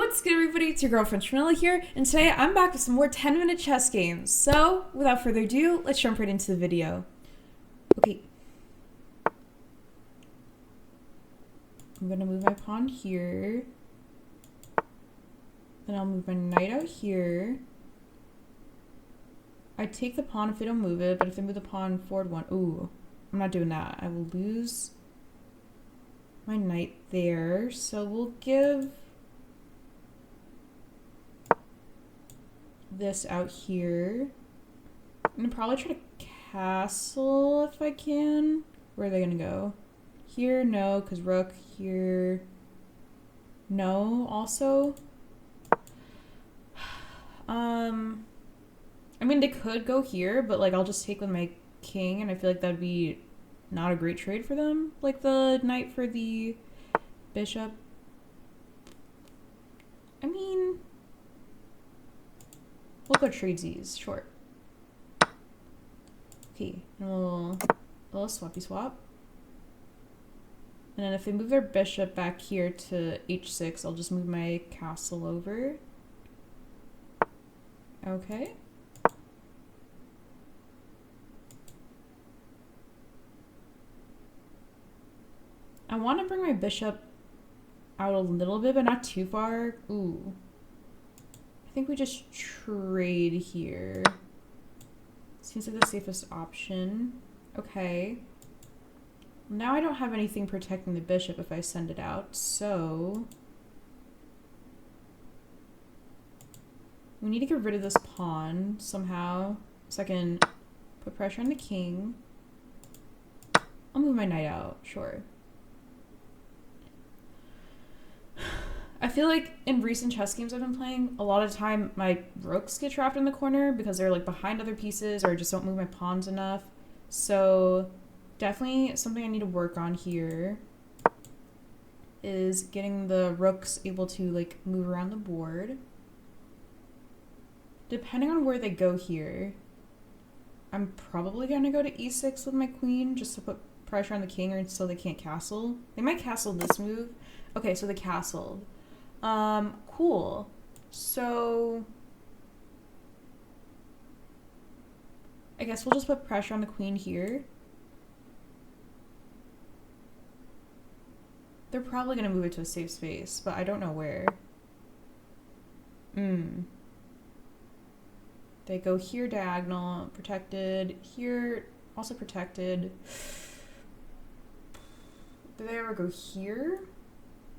What's good, everybody? It's your girlfriend Trinella here, and today I'm back with some more 10-minute chess games. So, without further ado, let's jump right into the video. Okay. I'm gonna move my pawn here. Then I'll move my knight out here. I take the pawn if they don't move it, but if they move the pawn forward one, ooh, I'm not doing that. I will lose my knight there, so we'll give this out here. I'm gonna probably try to castle if I can. Where are they gonna go? Here, no, because rook. Here, no, also. I mean, they could go here, but like I'll just take with my king, and I feel like that'd be not a great trade for them. Like the knight for the bishop. I mean, we'll go tradesies, sure. Okay, and we'll swappy swap. And then if they move their bishop back here to h6, I'll just move my castle over. Okay. I want to bring my bishop out a little bit, but not too far. Ooh. I think we just trade here. Seems like the safest option. Okay. Now I don't have anything protecting the bishop if I send it out, so we need to get rid of this pawn somehow so I can put pressure on the king. I'll move my knight out, sure. I feel like in recent chess games I've been playing, a lot of the time my rooks get trapped in the corner because they're like behind other pieces or I just don't move my pawns enough. So definitely something I need to work on here is getting the rooks able to like move around the board. Depending on where they go here, I'm probably going to go to e6 with my queen just to put pressure on the king or so they can't castle. They might castle this move. Okay, so they castled. Cool. So I guess we'll just put pressure on the queen here. They're probably going to move it to a safe space, but I don't know where. They go here diagonal, protected. Here, also protected. Do they ever go here?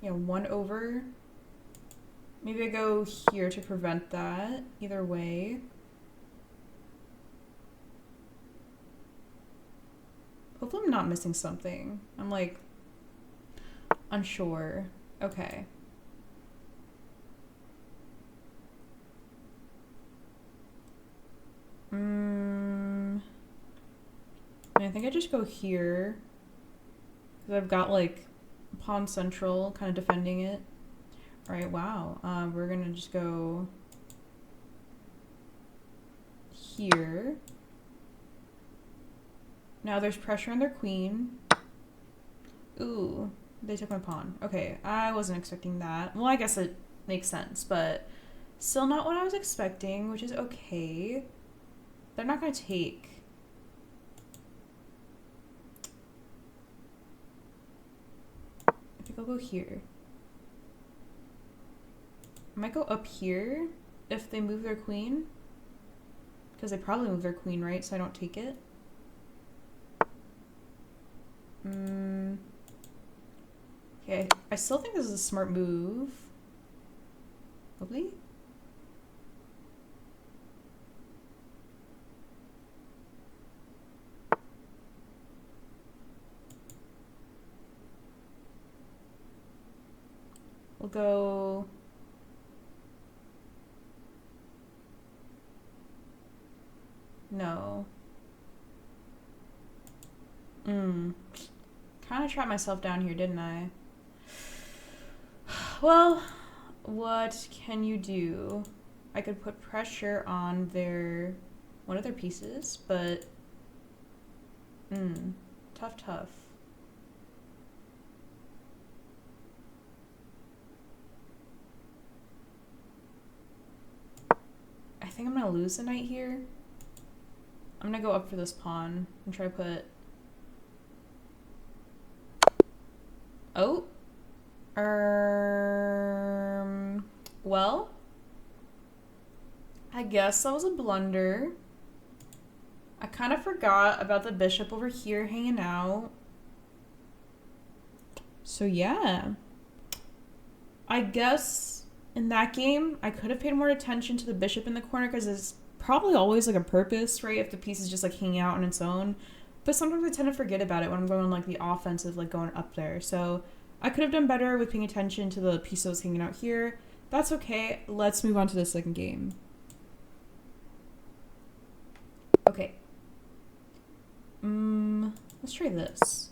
Yeah, one over. Maybe I go here to prevent that. Either way. Hopefully I'm not missing something. I'm like unsure. Okay. I think I just go here because I've got like pawn central kind of defending it. All right, wow. We're gonna just go here. Now there's pressure on their queen. Ooh, they took my pawn. Okay, I wasn't expecting that. Well, I guess it makes sense, but still not what I was expecting, which is okay. They're not gonna take. I think I'll go here. I might go up here if they move their queen. Because they probably move their queen, right? So I don't take it. Okay, I still think this is a smart move. Hopefully. We'll go no. Kind of trapped myself down here, didn't I? Well, what can you do? I could put pressure on one of their pieces, but tough. think I'm gonna lose the knight here. I'm gonna go up for this pawn and try to put... Oh. Well, I guess that was a blunder. I kind of forgot about the bishop over here hanging out. So yeah. I guess in that game, I could have paid more attention to the bishop in the corner because it's probably always like a purpose, right? If the piece is just like hanging out on its own. But sometimes I tend to forget about it when I'm going like the offensive, like going up there. So I could have done better with paying attention to the piece that was hanging out here. That's okay. Let's move on to the second game. Okay. Let's try this.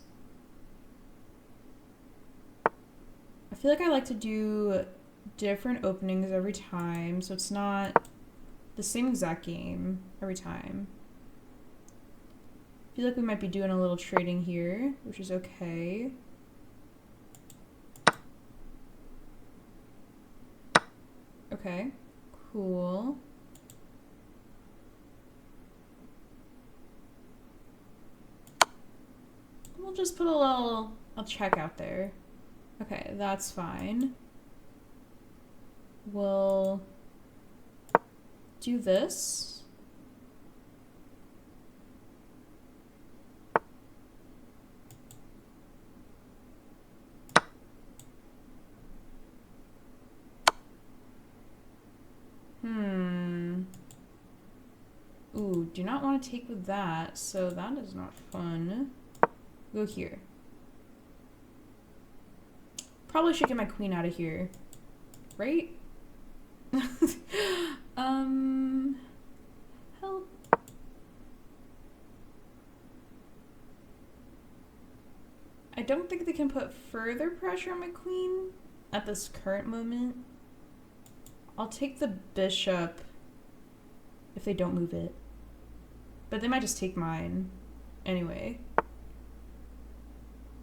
I feel like I like to do different openings every time, so it's not the same exact game every time. I feel like we might be doing a little trading here, which is okay. Okay, cool. We'll just put a check out there. Okay, that's fine. We'll do this. Ooh, do not want to take with that, so that is not fun. Go here. Probably should get my queen out of here. Right? Help. I don't think they can put further pressure on my queen at this current moment. I'll take the bishop if they don't move it. But they might just take mine anyway.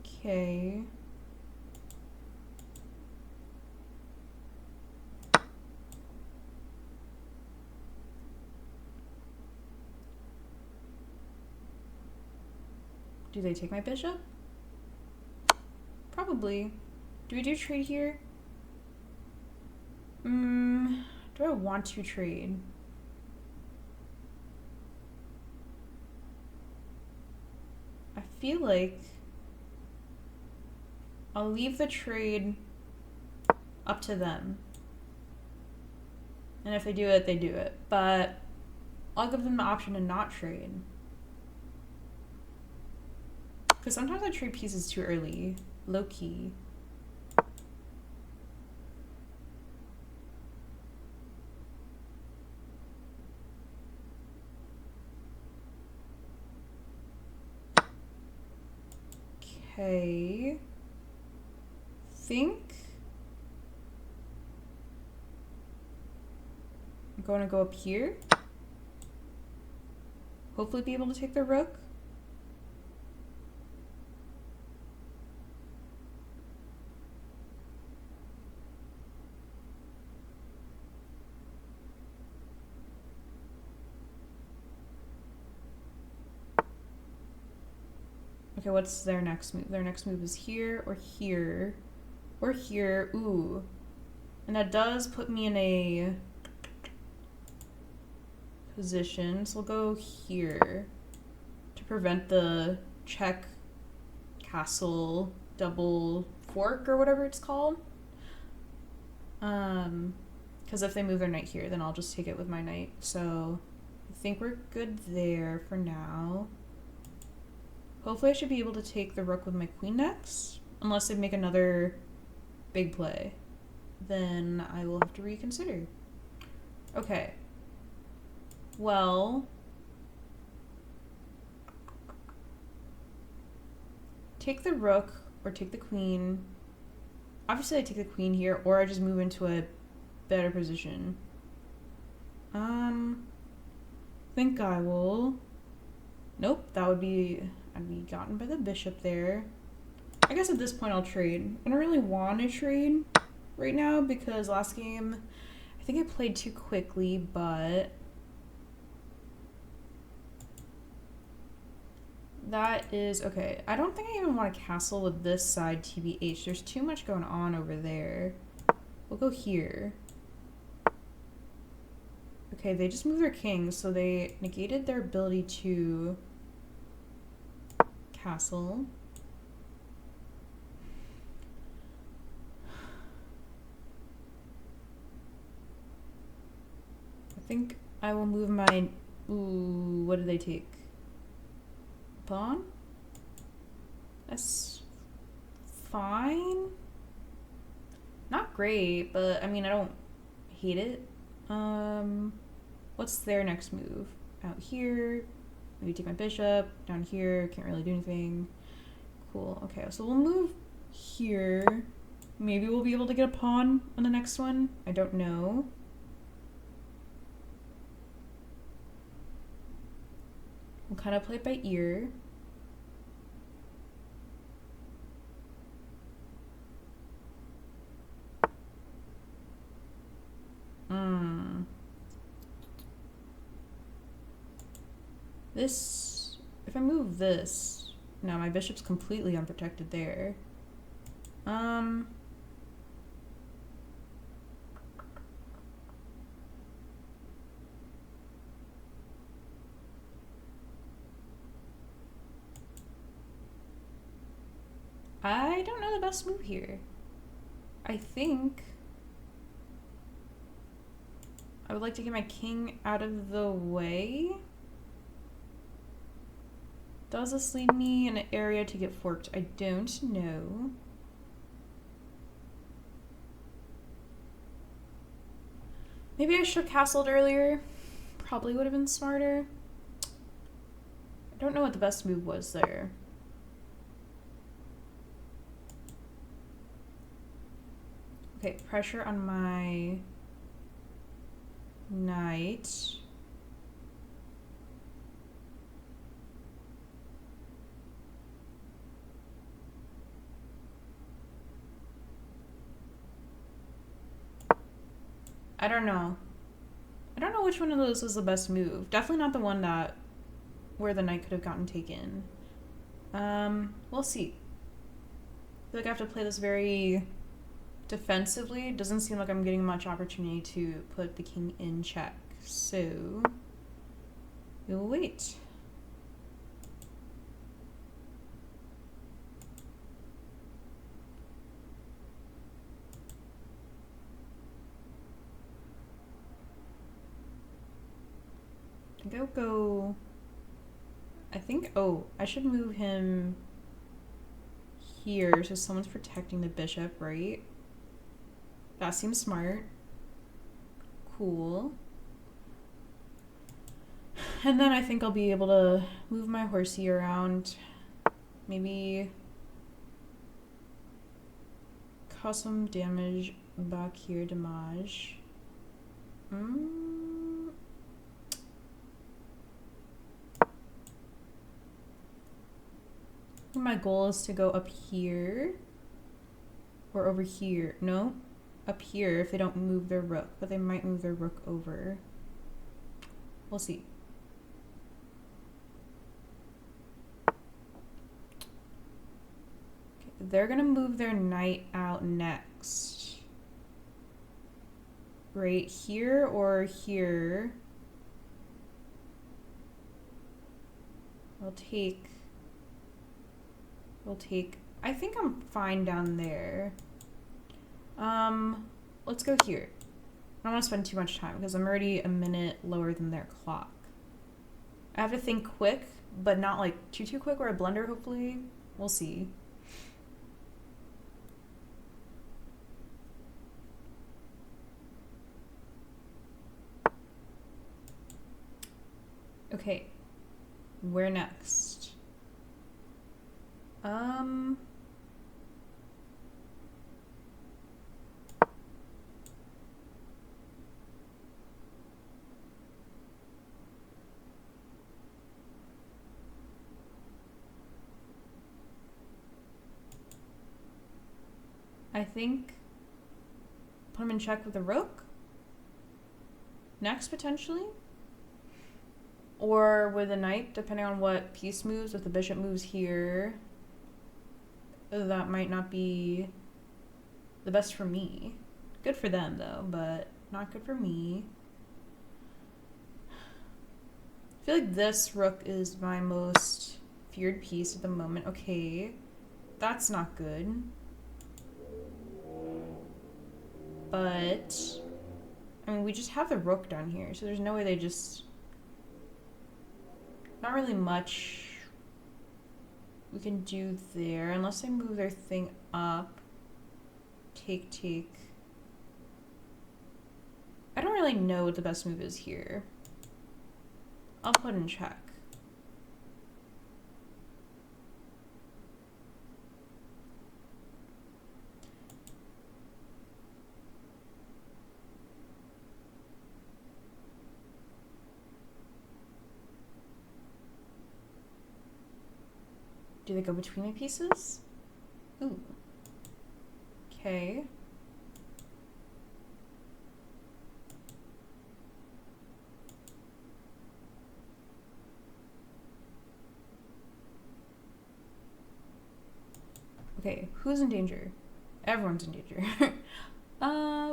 Okay. Do they take my bishop? Probably. Do we do trade here? Do I want to trade? I feel like I'll leave the trade up to them. And if they do it, they do it. But I'll give them the option to not trade. Because sometimes I trade pieces too early. Low key. Okay. Think I'm going to go up here. Hopefully be able to take the rook. Okay, what's their next move? Their next move is here or here or here. Ooh. And that does put me in a position. So we'll go here to prevent the check castle double fork or whatever it's called. Because if they move their knight here, then I'll just take it with my knight. So I think we're good there for now. Hopefully I should be able to take the rook with my queen next. Unless they make another big play. Then I will have to reconsider. Okay. Well. Take the rook or take the queen. Obviously I take the queen here or I just move into a better position. Think I will. Nope, that would be... I'd be gotten by the bishop there. I guess at this point I'll trade. I don't really want to trade right now because last game I think I played too quickly, but That is okay. I don't think I even want to castle with this side, TBH. There's too much going on over there. We'll go here. Okay, they just moved their king, so they negated their ability to castle. I think I will move my... Ooh, what did they take? Pawn? That's fine. Not great, but I mean, I don't hate it. What's their next move? Out here. Maybe take my bishop. Down here. Can't really do anything. Cool. Okay, so we'll move here. Maybe we'll be able to get a pawn on the next one. I don't know. We'll kind of play it by ear. This, if I move this, no, my bishop's completely unprotected there. I don't know the best move here. I think I would like to get my king out of the way. Does this leave me in an area to get forked? I don't know. Maybe I should have castled earlier. Probably would have been smarter. I don't know what the best move was there. Okay, pressure on my knight. I don't know. I don't know which one of those was the best move. Definitely not the one that where the knight could have gotten taken. We'll see. I feel like I have to play this very defensively. It doesn't seem like I'm getting much opportunity to put the king in check. So we'll wait. I think I'll go... I think... Oh, I should move him here so someone's protecting the bishop, right? That seems smart. Cool. And then I think I'll be able to move my horsey around. Maybe cause some damage back here, damage. My goal is to go up here or over here. No, up here if they don't move their rook, but they might move their rook over. We'll see. Okay, they're gonna move their knight out next. Right here or here. We'll take, I think I'm fine down there. Let's go here. I don't want to spend too much time because I'm already a minute lower than their clock. I have to think quick, but not like too quick or a blunder, hopefully. We'll see. Okay, where next? I think put him in check with a rook. Next, potentially. Or with the knight, depending on what piece moves, if the bishop moves here, that might not be the best for me. Good for them though, but not good for me. I feel like this rook is my most feared piece at the moment. Okay, that's not good. But, I mean, we just have the rook down here, so there's no way they just... Not really much we can do there, unless they move their thing up. Take, take. I don't really know what the best move is here. I'll put in check. Do they go between my pieces? Ooh. Okay. Okay, who's in danger? Everyone's in danger.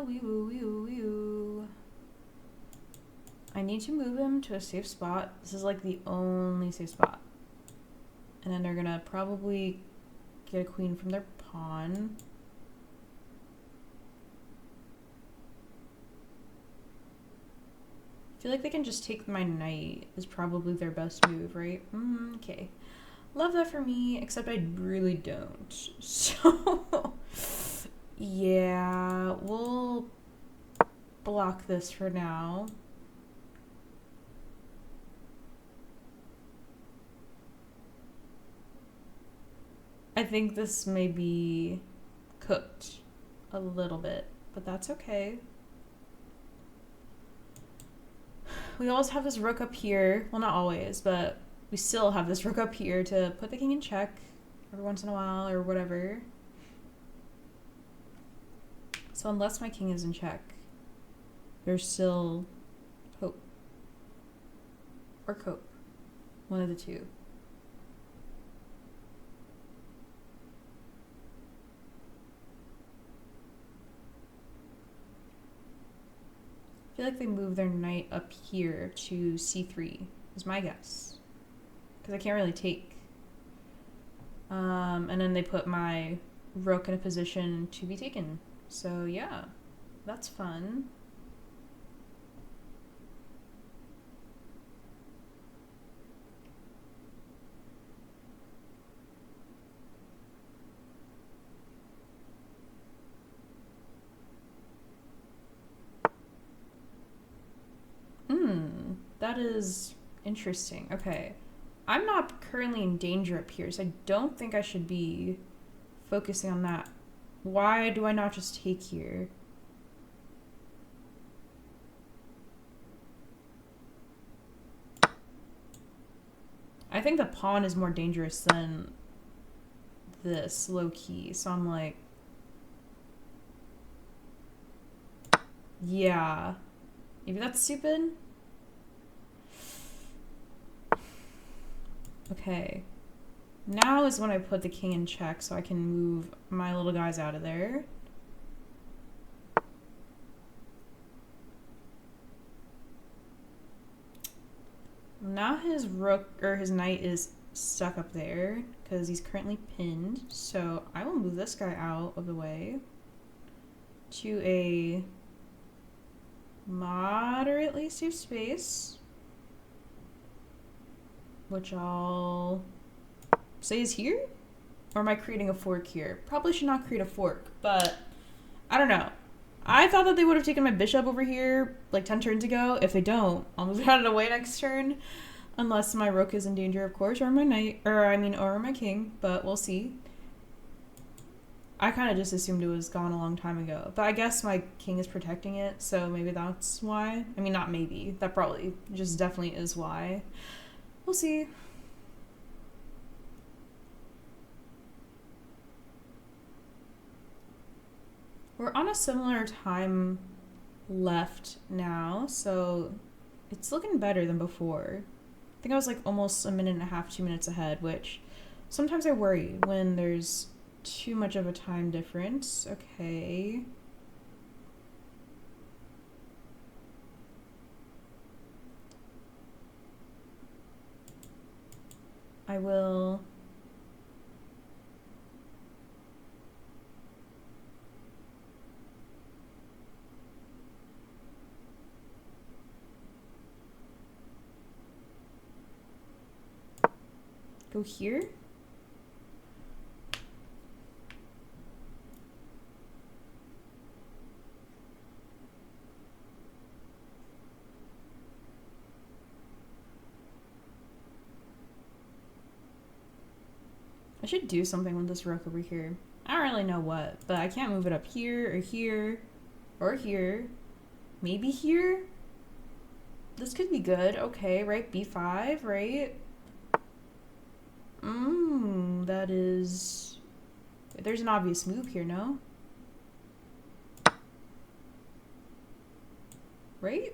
Wee-woo. I need to move him to a safe spot. This is like the only safe spot. And then they're gonna probably get a queen from their pawn. I feel like they can just take my knight is probably their best move, right? Okay. Love that for me, except I really don't. So, yeah, we'll block this for now. I think this may be cooked a little bit, but that's okay. We always have this rook up here. Well, not always, but we still have this rook up here to put the king in check every once in a while or whatever. So unless my king is in check, there's still hope. Or cope. One of the two. I feel like they move their knight up here to c3 is my guess. Because I can't really take. And then they put my rook in a position to be taken. So yeah, that's fun. That is interesting. Okay. I'm not currently in danger up here, so I don't think I should be focusing on that. Why do I not just take here? I think the pawn is more dangerous than this, low-key, so I'm like... Yeah. Maybe that's stupid? Okay. Now is when I put the king in check so I can move my little guys out of there. Now his rook, or his knight is stuck up there because he's currently pinned. So I will move this guy out of the way to a moderately safe space, which I'll say is here? Or am I creating a fork here? Probably should not create a fork, but I don't know. I thought that they would have taken my bishop over here like 10 turns ago. If they don't, I'll move it out of the way next turn. Unless my rook is in danger, of course, or my knight, or my king, but we'll see. I kind of just assumed it was gone a long time ago, but I guess my king is protecting it, so maybe that's why. I mean, not maybe. That probably just definitely is why. We'll see. We're on a similar time left now, so it's looking better than before. think I was like almost a minute and a half, 2 minutes ahead, which sometimes I worry when there's too much of a time difference. Okay. I will... go here? I should do something with this rook over here. I don't really know what, but I can't move it up here or here or here. Maybe here? This could be good. Okay, right? B5, right? That is... There's an obvious move here, no? Right?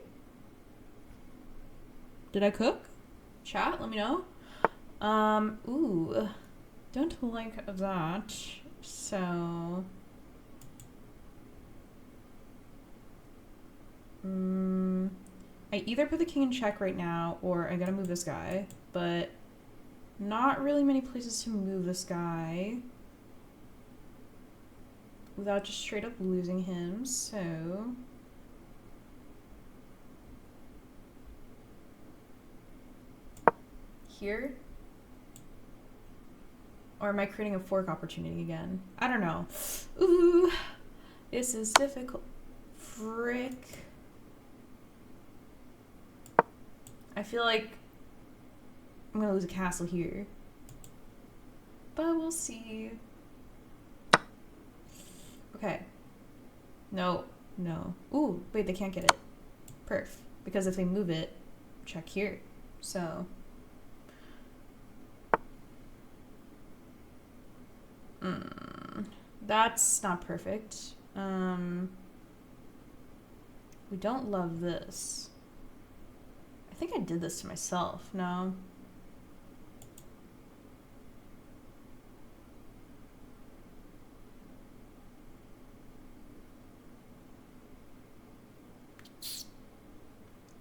Did I cook? Chat, let me know. Ooh. Don't like that. So... I either put the king in check right now, or I gotta move this guy, but not really many places to move this guy without just straight up losing him, so... Here? Or am I creating a fork opportunity again? I don't know. Ooh, this is difficult. Frick. I feel like I'm gonna lose a castle here. But we'll see. Okay. No, no. Ooh, wait, they can't get it. Perf. Because if they move it, check here. So... that's not perfect. We don't love this. I think I did this to myself, no?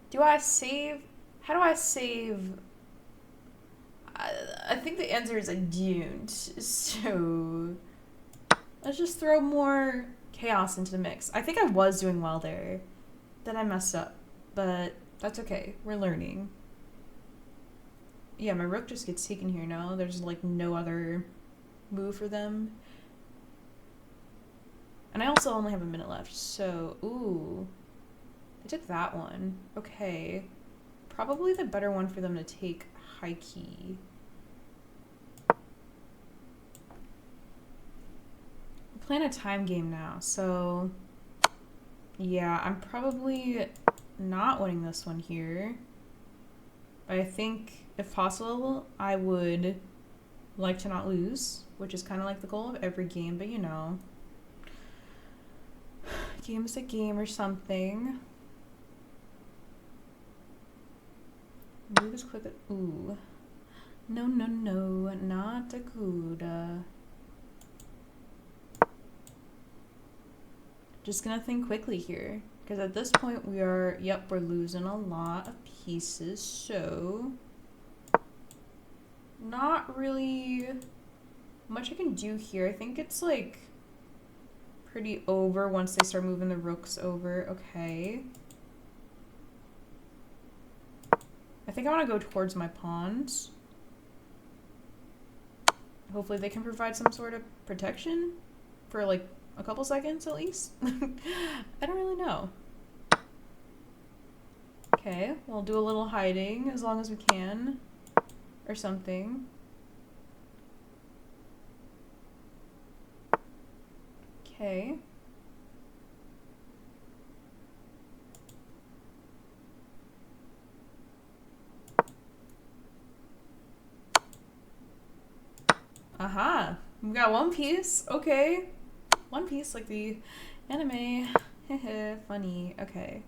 Do I save? How do I save? I think the answer is I don't. So let's just throw more chaos into the mix. I think I was doing well there. Then I messed up. But that's okay. We're learning. Yeah, my rook just gets taken here now. There's like no other move for them. And I also only have a minute left. So, ooh. They took that one. Okay. Probably the better one for them to take high key. We're playing a time game now, so yeah, I'm probably not winning this one here. But I think, if possible, I would like to not lose, which is kind of like the goal of every game, but you know. Game is a game or something. Move as quick as... Ooh. No, no, no. Not a good. Just gonna think quickly here. Because at this point we are... Yep, we're losing a lot of pieces. So... not really much I can do here. I think it's like... pretty over once they start moving the rooks over. Okay. I think I want to go towards my pawns. Hopefully they can provide some sort of protection for like a couple seconds at least. I don't really know. Okay, we'll do a little hiding as long as we can. Or something. Okay. Aha! We got one piece. Okay. One piece like the anime. Heh, funny. Okay.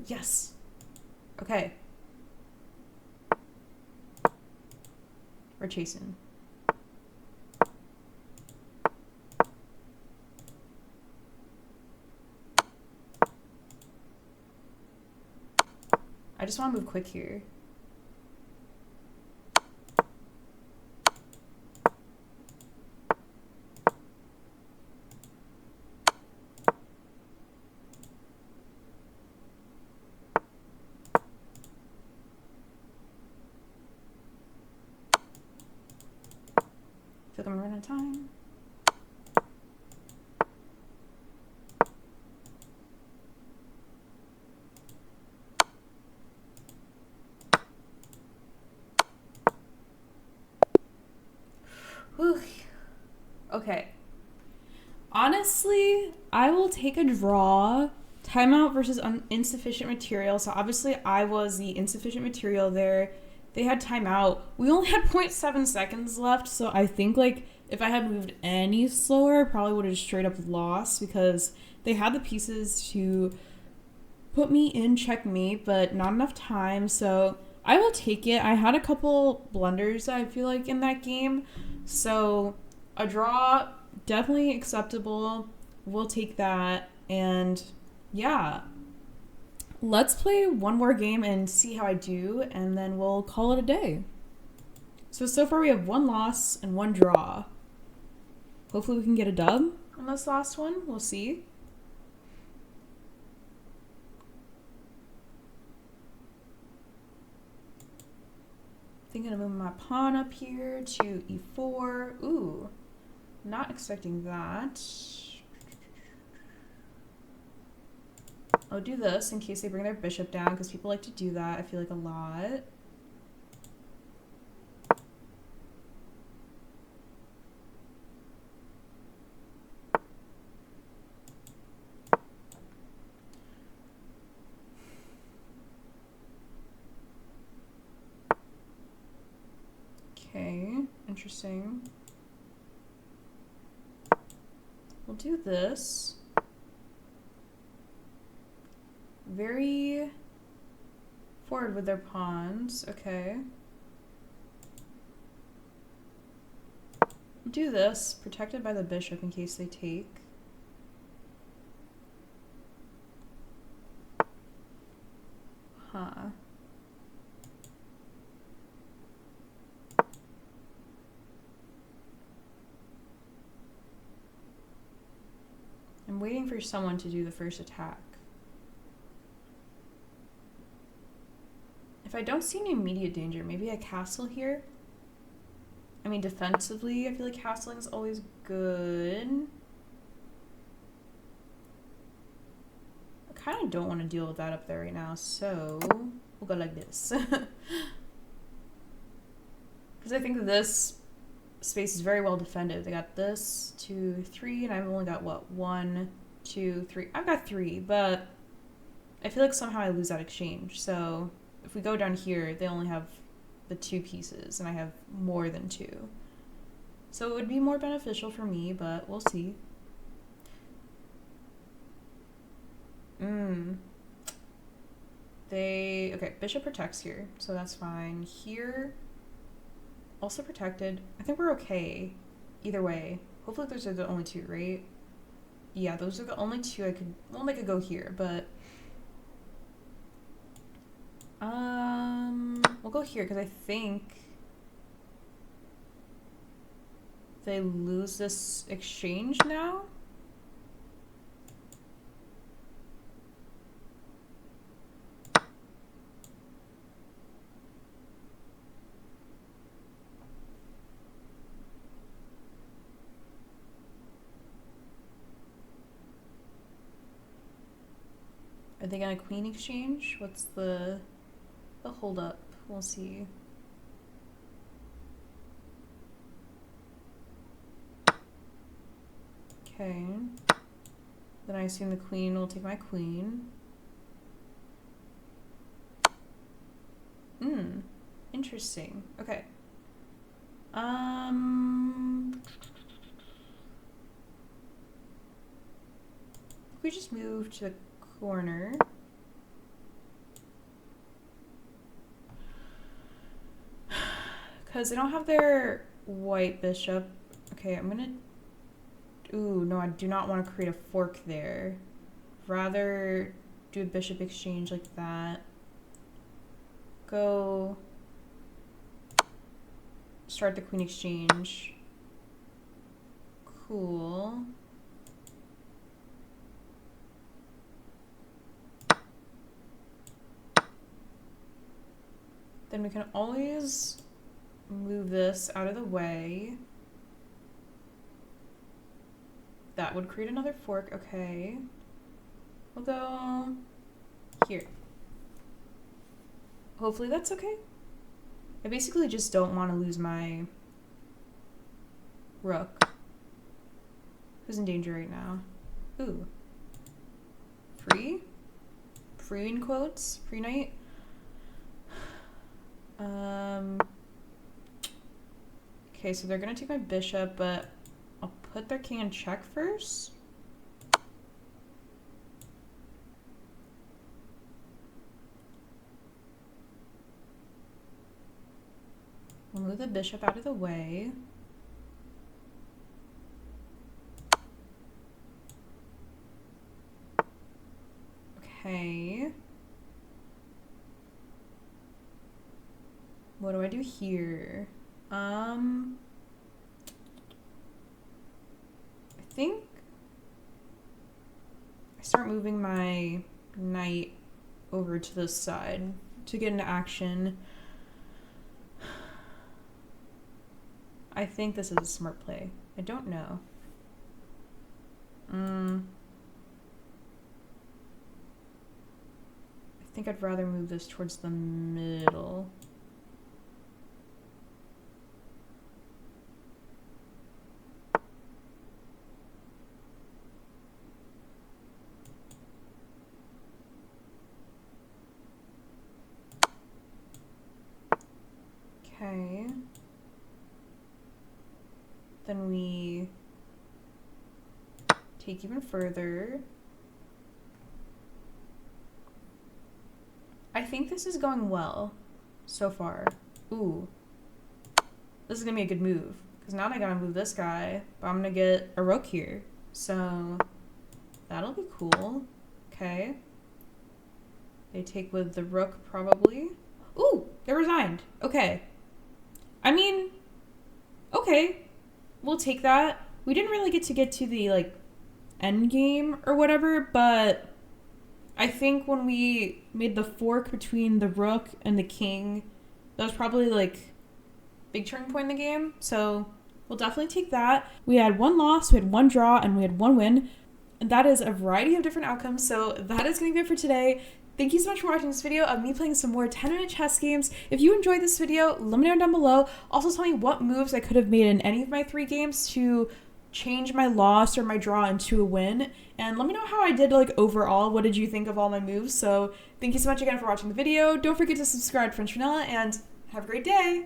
yes. Okay. We're chasing. I just want to move quick here. I feel like I'm running out of time. Whew. Okay. Honestly, I will take a draw. Timeout versus insufficient material. So obviously I was the insufficient material there. They had timeout. We only had 0.7 seconds left. So I think like if I had moved any slower, I probably would have straight up lost because they had the pieces to put me in checkmate, but not enough time. So I will take it. I had a couple blunders, I feel like, in that game. So a draw, definitely acceptable. We'll take that. And yeah, let's play one more game and see how I do, and then we'll call it a day. So far we have 1 loss and 1 draw. Hopefully we can get a dub on this last one. We'll see. Thinking of moving my pawn up here to e4. Ooh, not expecting that. I'll do this in case they bring their bishop down, because people like to do that, I feel like, a lot. Okay, interesting. We'll do this. Very forward with their pawns. Okay. Do this, protected by the bishop in case they take. Huh. I'm waiting for someone to do the first attack. If I don't see any immediate danger, maybe I castle here. I mean, defensively, I feel like castling is always good. I kind of don't want to deal with that up there right now, so we'll go like this. Because I think this space is very well defended. They got this, 2, 3, and I've only got, what, 1, 2, 3. I've got 3, but I feel like somehow I lose that exchange. So if we go down here, they only have the 2 pieces, and I have more than 2. So it would be more beneficial for me, but we'll see. Okay, bishop protects here, so that's fine. Here, also protected. I think we're okay either way. Hopefully those are the only 2, right? Yeah, those are the only 2 I could, well, they could go here, but we'll go here because I think they lose this exchange now. Are they gonna queen exchange? What's the hold up? We'll see. Okay. Then I assume the queen will take my queen. Interesting. Okay. We just move to the corner. Because they don't have their white bishop. Okay, I'm gonna... Ooh, no, I do not want to create a fork there. Rather do a bishop exchange like that. Go... Start the queen exchange. Cool. Then we can always move this out of the way. That would create another fork. Okay. We'll go here. Hopefully that's okay. I basically just don't want to lose my rook, who's in danger right now. Ooh. Free? Free in quotes? Free knight? Okay, so they're gonna take my bishop, but I'll put their king in check first. We'll move the bishop out of the way. Okay. What do I do here? I think I start moving my knight over to this side to get into action. I think this is a smart play. I don't know. I think I'd rather move this towards the middle. Okay. Then we take even further. I think this is going well so far. Ooh. This is gonna be a good move. Because now I gotta move this guy, but I'm gonna get a rook here. So that'll be cool. Okay. They take with the rook probably. Ooh, they resigned. Okay. I mean, okay. We'll take that. We didn't really get to the like end game or whatever, but I think when we made the fork between the rook and the king, that was probably like big turning point in the game. So we'll definitely take that. We had one loss, we had one draw, and we had one win. And that is a variety of different outcomes. So that is going to be it for today. Thank you so much for watching this video of me playing some more 10-minute chess games. If you enjoyed this video, let me know down below. Also tell me what moves I could have made in any of my 3 games to change my loss or my draw into a win. And let me know how I did like overall. What did you think of all my moves? So thank you so much again for watching the video. Don't forget to subscribe to French Vanilla and have a great day.